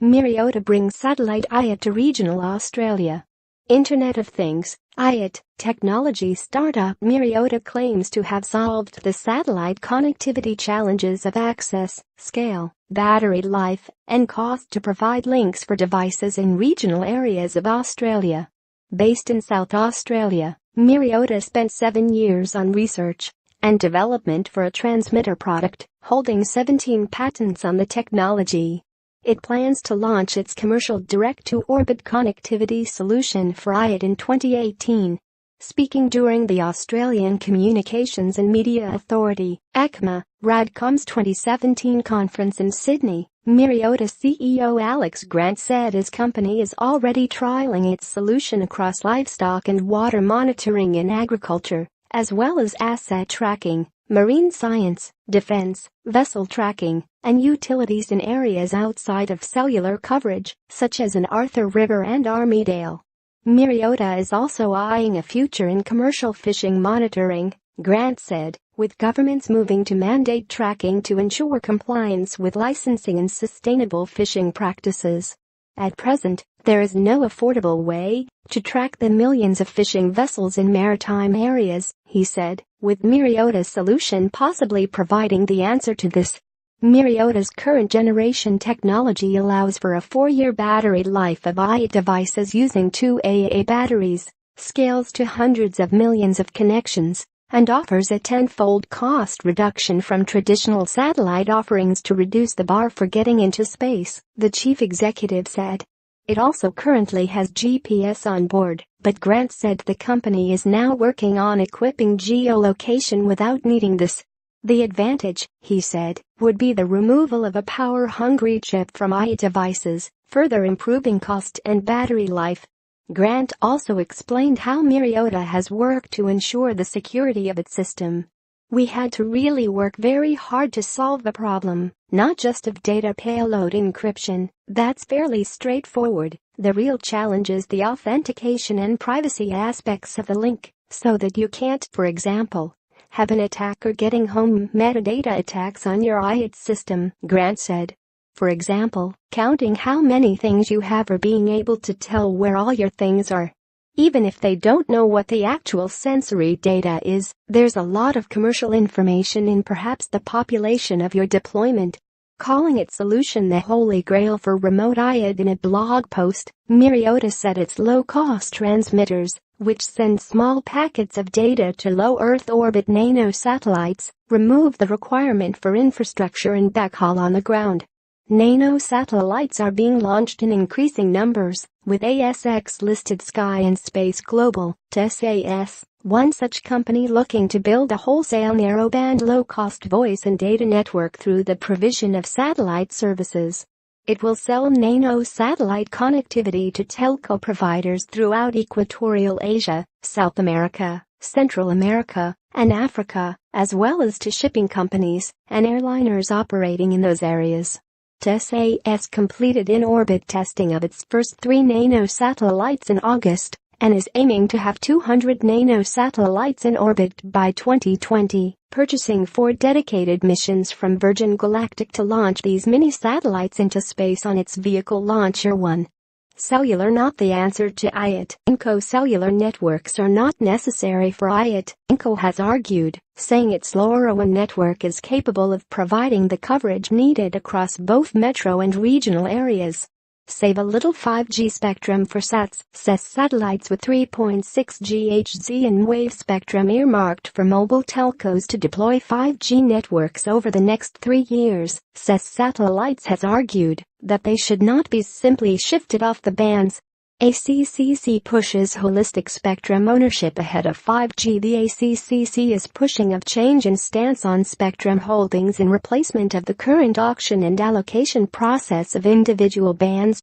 Myriota brings satellite IoT to regional Australia. Internet of Things IoT technology startup Myriota claims to have solved the satellite connectivity challenges of access, scale, battery life, and cost to provide links for devices in regional areas of Australia. Based in South Australia, Myriota spent 7 years on research and development for a transmitter product, holding 17 patents on the technology. It plans to launch its commercial direct-to-orbit connectivity solution for IoT in 2018. Speaking during the Australian Communications and Media Authority (ACMA) RADCOM's 2017 conference in Sydney, Myriota CEO Alex Grant said his company is already trialling its solution across livestock and water monitoring in agriculture, as well as asset tracking, marine science, defense, vessel tracking, and utilities in areas outside of cellular coverage, such as in Arthur River and Armidale. Myriota is also eyeing a future in commercial fishing monitoring, Grant said, with governments moving to mandate tracking to ensure compliance with licensing and sustainable fishing practices. At present, there is no affordable way to track the millions of fishing vessels in maritime areas, he said, with Myriota's solution possibly providing the answer to this. Myriota's current generation technology allows for a 4-year battery life of IoT devices using 2 AA batteries, scales to hundreds of millions of connections, and offers a 10-fold cost reduction from traditional satellite offerings to reduce the bar for getting into space, the chief executive said. It also currently has GPS on board, but Grant said the company is now working on equipping geolocation without needing this. The advantage, he said, would be the removal of a power-hungry chip from IoT devices, further improving cost and battery life. Grant also explained how Myriota has worked to ensure the security of its system. We had to really work very hard to solve the problem, not just of data payload encryption, that's fairly straightforward. The real challenge is the authentication and privacy aspects of the link, so that you can't, for example, have an attacker getting home metadata attacks on your IoT system, Grant said. For example, counting how many things you have or being able to tell where all your things are. Even if they don't know what the actual sensory data is, there's a lot of commercial information in perhaps the population of your deployment. Calling its solution the holy grail for remote IoT in a blog post, Myriota said its low-cost transmitters, which send small packets of data to low Earth orbit nanosatellites, remove the requirement for infrastructure and backhaul on the ground. Nanosatellites are being launched in increasing numbers, with ASX-listed Sky and Space Global, SAS, one such company looking to build a wholesale narrowband low-cost voice and data network through the provision of satellite services. It will sell nano-satellite connectivity to telco providers throughout Equatorial Asia, South America, Central America, and Africa, as well as to shipping companies and airliners operating in those areas. SAS completed in-orbit testing of its first 3 nanosatellites in August and is aiming to have 200 nanosatellites in orbit by 2020, purchasing 4 dedicated missions from Virgin Galactic to launch these mini-satellites into space on its vehicle launcher 1. Cellular not the answer to IoT. INCO cellular networks are not necessary for IoT, INCO has argued, saying its LoRaWAN network is capable of providing the coverage needed across both metro and regional areas. Save a little 5G spectrum for SATs, says satellites with 3.6 GHz and wave spectrum earmarked for mobile telcos to deploy 5G networks over the next 3 years, says satellites has argued that they should not be simply shifted off the bands. ACCC pushes holistic spectrum ownership ahead of 5G. The ACCC is pushing a change in stance on spectrum holdings in replacement of the current auction and allocation process of individual bands.